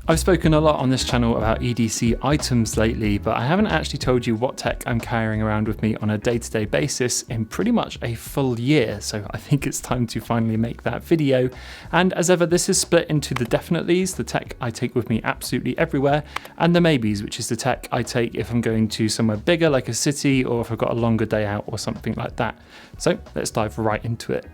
I've spoken a lot on this channel about EDC items lately, but I haven't actually told you what tech I'm carrying around with me on a day-to-day basis in pretty much a full year, so I think it's time to finally make that video. And as ever, this is split into the definitelys, the tech I take with me absolutely everywhere, and the maybes, which is the tech I take if I'm going to somewhere bigger like a city, or if I've got a longer day out or something like that. So let's dive right into it.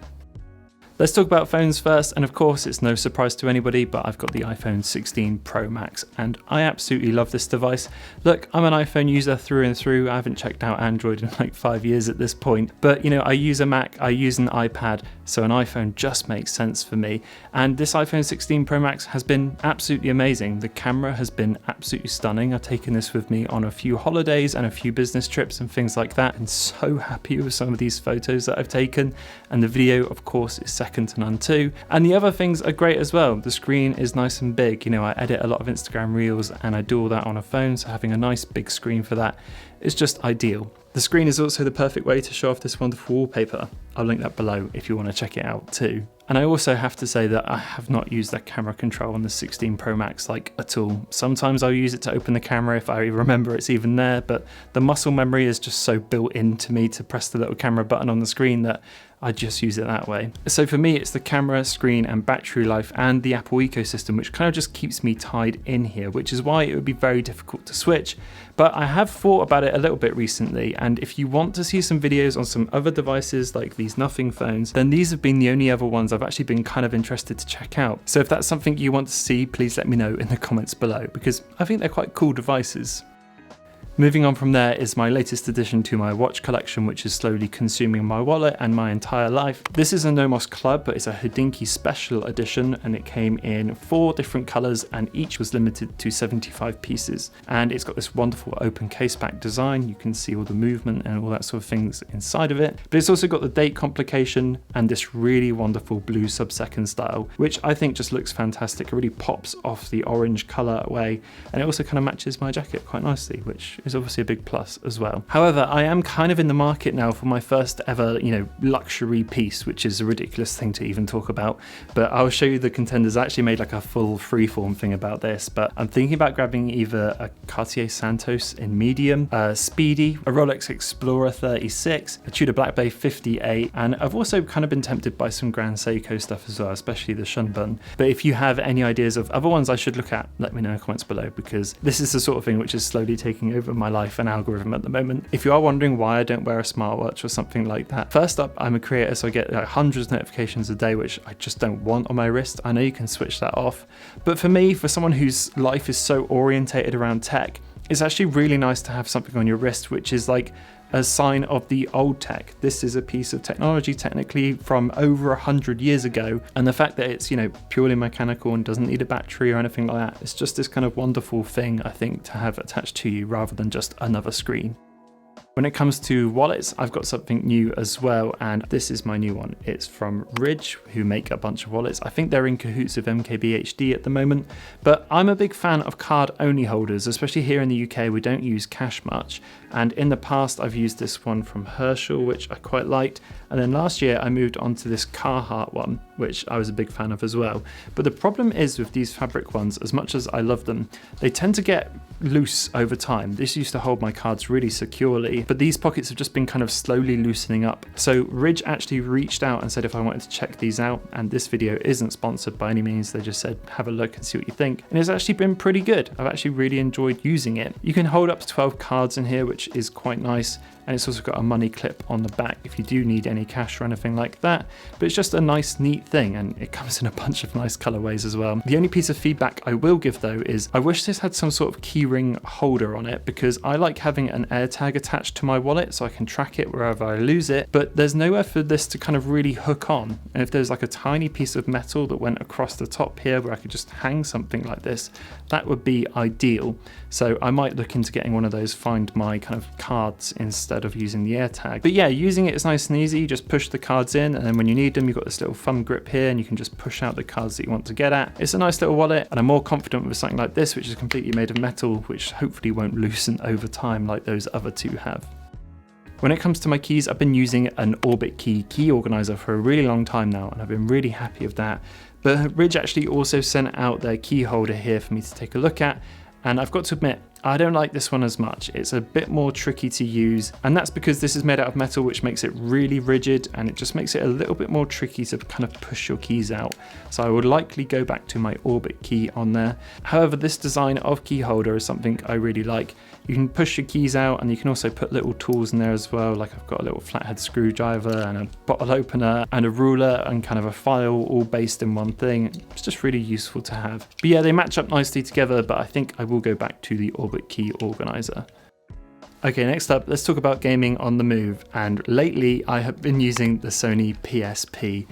Let's talk about phones first, and of course it's no surprise to anybody, but I've got the iPhone 16 Pro Max and I absolutely love this device. Look, I'm an iPhone user through and through. I haven't checked out Android in like 5 years at this point, but you know, I use a Mac, I use an iPad, so an iPhone just makes sense for me. And this iPhone 16 Pro Max has been absolutely amazing. The camera has been absolutely stunning. I've taken this with me on a few holidays and a few business trips and things like that, and so happy with some of these photos that I've taken. And the video, of course, is second to none too. And the other things are great as well. The screen is nice and big. You know, I edit a lot of Instagram reels and I do all that on a phone, so having a nice big screen for that is just ideal. The screen is also the perfect way to show off this wonderful wallpaper. I'll link that below if you want to check it out too. And I also have to say that I have not used that camera control on the 16 Pro Max like at all. Sometimes I'll use it to open the camera if I remember it's even there, but the muscle memory is just so built into me to press the little camera button on the screen that I just use it that way. So for me, it's the camera, screen, and battery life, and the Apple ecosystem, which kind of just keeps me tied in here, which is why it would be very difficult to switch. But I have thought about it a little bit recently, and if you want to see some videos on some other devices like these nothing phones, then these have been the only other ones I've actually been kind of interested to check out. So if that's something you want to see, please let me know in the comments below, because I think they're quite cool devices. Moving on from there is my latest addition to my watch collection, which is slowly consuming my wallet and my entire life. This is a Nomos Club, but it's a Hodinkee special edition, and it came in 4 different colors and each was limited to 75 pieces. And it's got this wonderful open case back design. You can see all the movement and all that sort of things inside of it. But it's also got the date complication and this really wonderful blue sub-second style, which I think just looks fantastic. It really pops off the orange color away, and it also kind of matches my jacket quite nicely, which is obviously a big plus as well. However, I am kind of in the market now for my first ever, luxury piece, which is a ridiculous thing to even talk about, but I'll show you the contenders. I actually made like a full freeform thing about this, but I'm thinking about grabbing either a Cartier Santos in medium, a Speedy, a Rolex Explorer 36, a Tudor Black Bay 58, and I've also kind of been tempted by some Grand Seiko stuff as well, especially the Shunbun. But if you have any ideas of other ones I should look at, let me know in the comments below, because this is the sort of thing which is slowly taking over my life and algorithm at the moment. If you are wondering why I don't wear a smartwatch or something like that, first up, I'm a creator, so I get hundreds of notifications a day, which I just don't want on my wrist. I know you can switch that off, but for me, for someone whose life is so orientated around tech, it's actually really nice to have something on your wrist which is like a sign of the old tech. This is a piece of technology technically from over 100 years ago, and the fact that it's purely mechanical and doesn't need a battery or anything like that, it's just this kind of wonderful thing I think to have attached to you rather than just another screen. When it comes to wallets, I've got something new as well, and this is my new one. It's from Ridge, who make a bunch of wallets. I think they're in cahoots with MKBHD at the moment, but I'm a big fan of card-only holders, especially here in the UK. We don't use cash much, and in the past I've used this one from Herschel, which I quite liked, and then last year I moved on to this Carhartt one, which I was a big fan of as well. But the problem is with these fabric ones, as much as I love them, they tend to get loose over time. This used to hold my cards really securely, but these pockets have just been kind of slowly loosening up. So Ridge actually reached out and said if I wanted to check these out, and this video isn't sponsored by any means, they just said have a look and see what you think, and it's actually been pretty good. I've actually really enjoyed using it. You can hold up to 12 cards in here, which is quite nice, and it's also got a money clip on the back if you do need any cash or anything like that. But it's just a nice, neat thing, and it comes in a bunch of nice colorways as well. The only piece of feedback I will give though is I wish this had some sort of keyring holder on it, because I like having an AirTag attached to my wallet so I can track it wherever I lose it, but there's nowhere for this to kind of really hook on. And if there's like a tiny piece of metal that went across the top here where I could just hang something like this, that would be ideal. So I might look into getting one of those Find My kind of cards instead of using the AirTag. But yeah, using it is nice and easy. You just push the cards in, and then when you need them, you've got this little thumb grip here, and you can just push out the cards that you want to get at. It's a nice little wallet, and I'm more confident with something like this, which is completely made of metal, which hopefully won't loosen over time like those other two have. When it comes to my keys, I've been using an Orbit key organizer for a really long time now, and I've been really happy with that. But Ridge actually also sent out their key holder here for me to take a look at, and I've got to admit, I don't like this one as much. It's a bit more tricky to use, and that's because this is made out of metal, which makes it really rigid, and it just makes it a little bit more tricky to kind of push your keys out. So I would likely go back to my Orbit key on there. However, this design of key holder is something I really like. You can push your keys out, and you can also put little tools in there as well. Like I've got a little flathead screwdriver and a bottle opener and a ruler and kind of a file all based in one thing. It's just really useful to have. But yeah, they match up nicely together, but I think I will go back to the Orbit key organizer. Okay, next up, let's talk about gaming on the move. And lately I have been using the Sony PSP.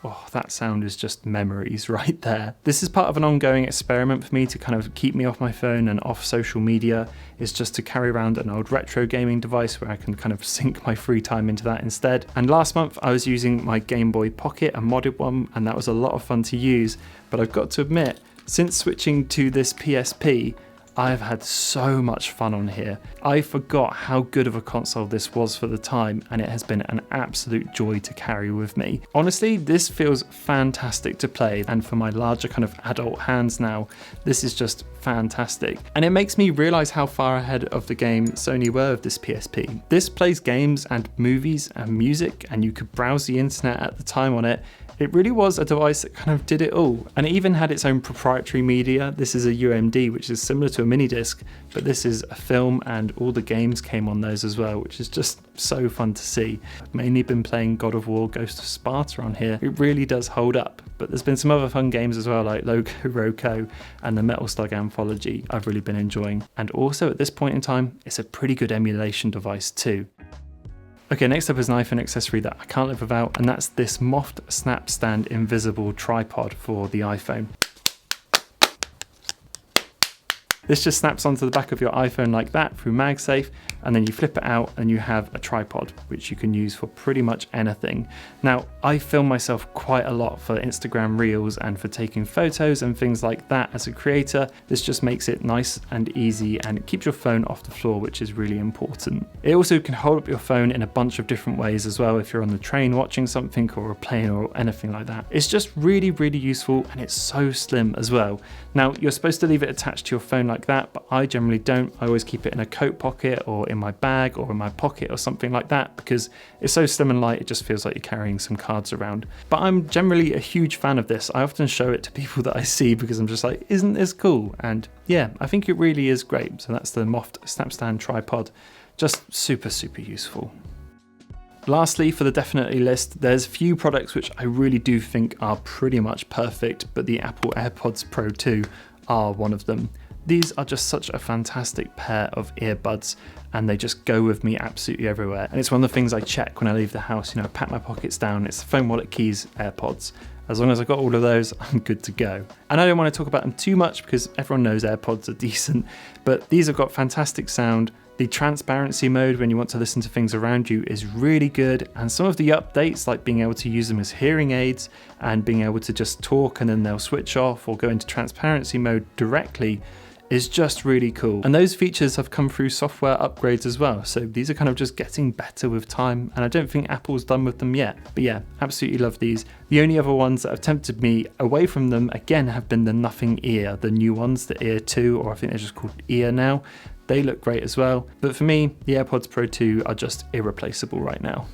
Oh, that sound is just memories right there. This is part of an ongoing experiment for me to kind of keep me off my phone and off social media. Is just to carry around an old retro gaming device where I can kind of sink my free time into that instead. And last month I was using my Game Boy Pocket, a modded one, and that was a lot of fun to use. But I've got to admit, since switching to this PSP, I've had so much fun on here. I forgot how good of a console this was for the time, and it has been an absolute joy to carry with me. Honestly, this feels fantastic to play, and for my larger kind of adult hands now, this is just fantastic. And it makes me realize how far ahead of the game Sony were with this PSP. This plays games and movies and music, and you could browse the internet at the time on it. It really was a device that kind of did it all, and it even had its own proprietary media. This is a UMD, which is similar to a mini disc, but this is a film, and all the games came on those as well, which is just so fun to see. I've mainly been playing God of War Ghost of Sparta on here. It really does hold up, but there's been some other fun games as well, like Logo Roco and the Metal Slug Anthology I've really been enjoying. And also at this point in time, it's a pretty good emulation device too. Okay, next up is an iPhone accessory that I can't live without, and that's this Moft Snap Stand Invisible Tripod for the iPhone. This just snaps onto the back of your iPhone like that through MagSafe, and then you flip it out and you have a tripod, which you can use for pretty much anything. Now, I film myself quite a lot for Instagram Reels and for taking photos and things like that as a creator. This just makes it nice and easy, and it keeps your phone off the floor, which is really important. It also can hold up your phone in a bunch of different ways as well if you're on the train watching something or a plane or anything like that. It's just really, really useful, and it's so slim as well. Now, you're supposed to leave it attached to your phone like that, but I generally don't. I always keep it in a coat pocket or in my bag or in my pocket or something like that, because it's so slim and light, it just feels like you're carrying some cards around. But I'm generally a huge fan of this. I often show it to people that I see because I'm just like, isn't this cool? And yeah, I think it really is great. So that's the Moft Snap Stand Tripod. Just super, super useful. Lastly, for the definitely list, there's few products which I really do think are pretty much perfect, but the Apple AirPods Pro 2 are one of them. These are just such a fantastic pair of earbuds, and they just go with me absolutely everywhere. And it's one of the things I check when I leave the house. You know, pack my pockets down, it's the phone, wallet, keys, AirPods. As long as I've got all of those, I'm good to go. And I don't want to talk about them too much because everyone knows AirPods are decent, but these have got fantastic sound. The transparency mode when you want to listen to things around you is really good, and some of the updates, like being able to use them as hearing aids and being able to just talk and then they'll switch off or go into transparency mode directly, is just really cool. And those features have come through software upgrades as well, so these are kind of just getting better with time, and I don't think Apple's done with them yet. But yeah, absolutely love these. The only other ones that have tempted me away from them again have been the Nothing Ear, the new ones, the Ear 2, or I think they're just called Ear now. They look great as well, but for me, the AirPods Pro 2 are just irreplaceable right now.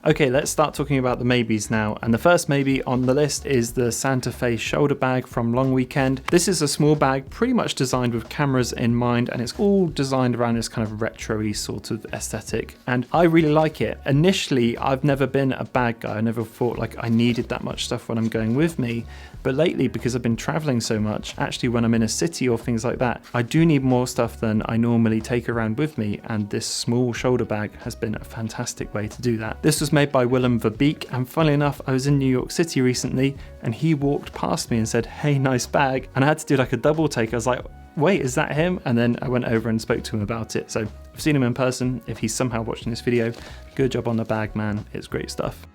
Okay, let's start talking about the maybes now, and the first maybe on the list is the Santa Fe shoulder bag from Long Weekend. This is a small bag pretty much designed with cameras in mind, and it's all designed around this kind of retro-y sort of aesthetic, and I really like it. Initially, I've never been a bag guy. I never thought like I needed that much stuff when I'm going with me, but lately, because I've been traveling so much, actually when I'm in a city or things like that, I do need more stuff than I normally take around with me, and this small shoulder bag has been a fantastic way to do that. This was made by Willem Verbeek, and funnily enough, I was in New York City recently and he walked past me and said, "Hey, nice bag," and I had to do like a double take. I was like, wait, is that him? And then I went over and spoke to him about it. So I've seen him in person. If he's somehow watching this video, good job on the bag, man. It's great stuff.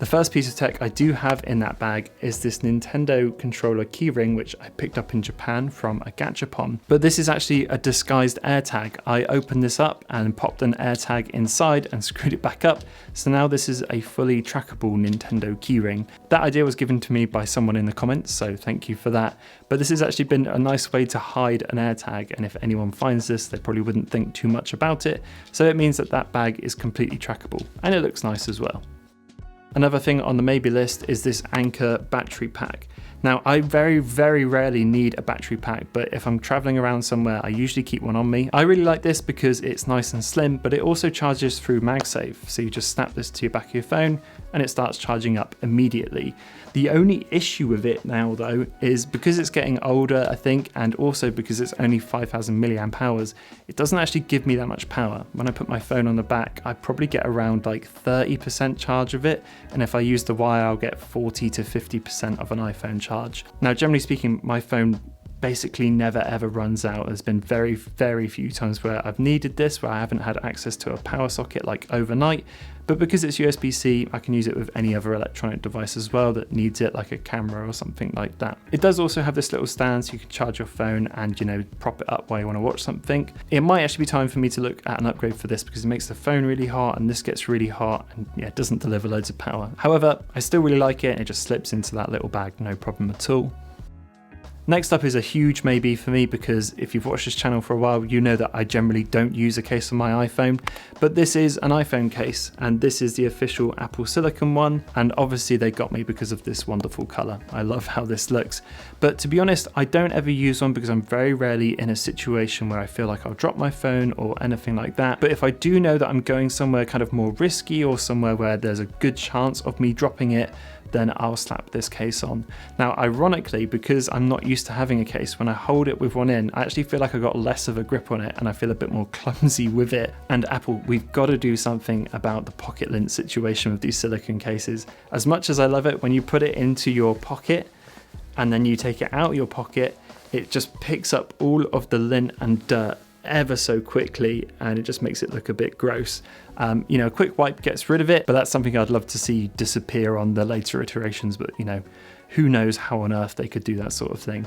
The first piece of tech I do have in that bag is this Nintendo controller keyring, which I picked up in Japan from a gachapon. But this is actually a disguised AirTag. I opened this up and popped an AirTag inside and screwed it back up. So now this is a fully trackable Nintendo keyring. That idea was given to me by someone in the comments, so thank you for that. But this has actually been a nice way to hide an AirTag, and if anyone finds this, they probably wouldn't think too much about it. So it means that that bag is completely trackable, and it looks nice as well. Another thing on the maybe list is this Anker battery pack. Now, I very, very rarely need a battery pack, but if I'm traveling around somewhere, I usually keep one on me. I really like this because it's nice and slim, but it also charges through MagSafe. So you just snap this to your back of your phone and it starts charging up immediately. The only issue with it now though, is because it's getting older, I think, and also because it's only 5,000 milliamp hours, it doesn't actually give me that much power. When I put my phone on the back, I probably get around like 30% charge of it. And if I use the wire, I'll get 40 to 50% of an iPhone charge. Now, generally speaking, my phone basically never ever runs out. There's been very, very few times where I've needed this, where I haven't had access to a power socket like overnight. But because it's USB-C, I can use it with any other electronic device as well that needs it, like a camera or something like that. It does also have this little stand so you can charge your phone and, you know, prop it up while you want to watch something. It might actually be time for me to look at an upgrade for this because it makes the phone really hot and this gets really hot and yeah, it doesn't deliver loads of power. However, I still really like it and it just slips into that little bag, no problem at all. Next up is a huge maybe for me because if you've watched this channel for a while, you know that I generally don't use a case on my iPhone, but this is an iPhone case and this is the official Apple Silicon one. And obviously they got me because of this wonderful color. I love how this looks, but to be honest, I don't ever use one because I'm very rarely in a situation where I feel like I'll drop my phone or anything like that. But if I do know that I'm going somewhere kind of more risky or somewhere where there's a good chance of me dropping it, then I'll slap this case on. Now, ironically, because I'm not used to having a case, when I hold it with one in, I actually feel like I got less of a grip on it and I feel a bit more clumsy with it. And Apple, we've got to do something about the pocket lint situation with these silicone cases. As much as I love it, when you put it into your pocket and then you take it out of your pocket, it just picks up all of the lint and dirt ever so quickly and it just makes it look a bit gross. You know, a quick wipe gets rid of it, but that's something I'd love to see disappear on the later iterations, but you know, who knows how on earth they could do that sort of thing.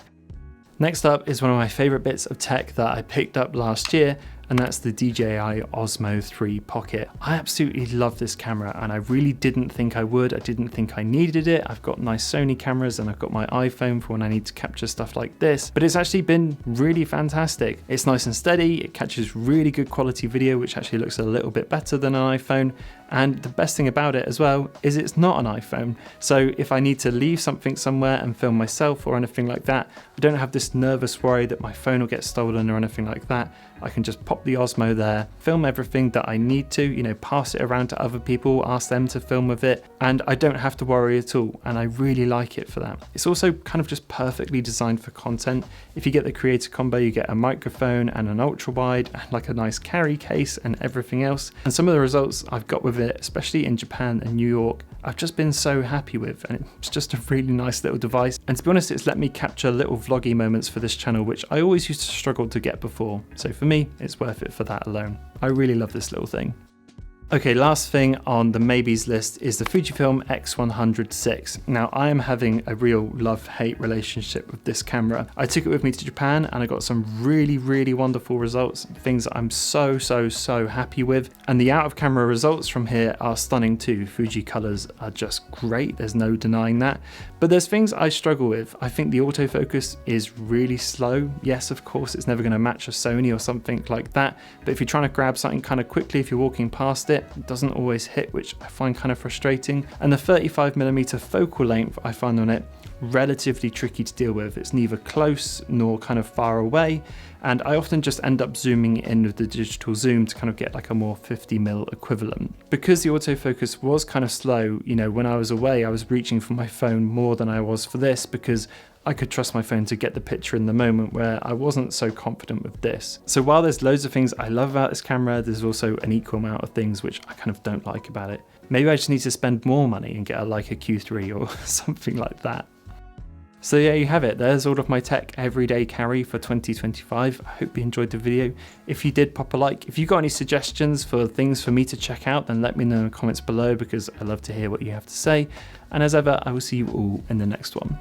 Next up is one of my favorite bits of tech that I picked up last year, and that's the DJI Osmo 3 Pocket. I absolutely love this camera and I really didn't think I would. I didn't think I needed it. I've got nice Sony cameras and I've got my iPhone for when I need to capture stuff like this, but it's actually been really fantastic. It's nice and steady, it catches really good quality video, which actually looks a little bit better than an iPhone. And the best thing about it as well is it's not an iPhone. So if I need to leave something somewhere and film myself or anything like that, I don't have this nervous worry that my phone will get stolen or anything like that. I can just pop the Osmo there, film everything that I need to, you know, pass it around to other people, ask them to film with it, and I don't have to worry at all. And I really like it for that. It's also kind of just perfectly designed for content. If you get the creator combo, you get a microphone and an ultra wide and like a nice carry case and everything else. And some of the results I've got with it, especially in Japan and New York, I've just been so happy with, and it's just a really nice little device. And to be honest, it's let me capture little vloggy moments for this channel, which I always used to struggle to get before. So for me, it's worth it for that alone. I really love this little thing. Okay, last thing on the maybes list is the Fujifilm X100-6. Now, I am having a real love-hate relationship with this camera. I took it with me to Japan and I got some really, really wonderful results, things that I'm so happy with. And the out-of-camera results from here are stunning too. Fuji colors are just great, there's no denying that. But there's things I struggle with. I think the autofocus is really slow. Yes, of course, it's never gonna match a Sony or something like that. But if you're trying to grab something kind of quickly, if you're walking past it, it doesn't always hit, which I find kind of frustrating. And the 35mm focal length I find on it relatively tricky to deal with. It's neither close nor kind of far away, and I often just end up zooming in with the digital zoom to kind of get like a more 50mm equivalent. Because the autofocus was kind of slow, you know, when I was away I was reaching for my phone more than I was for this because I could trust my phone to get the picture in the moment, where I wasn't so confident with this. So while there's loads of things I love about this camera, there's also an equal amount of things which I kind of don't like about it. Maybe I just need to spend more money and get a Leica Q3 or something like that. So there you have it. There's all of my tech everyday carry for 2025. I hope you enjoyed the video. If you did, pop a like. If you got any suggestions for things for me to check out, then let me know in the comments below, because I love to hear what you have to say. And as ever, I will see you all in the next one.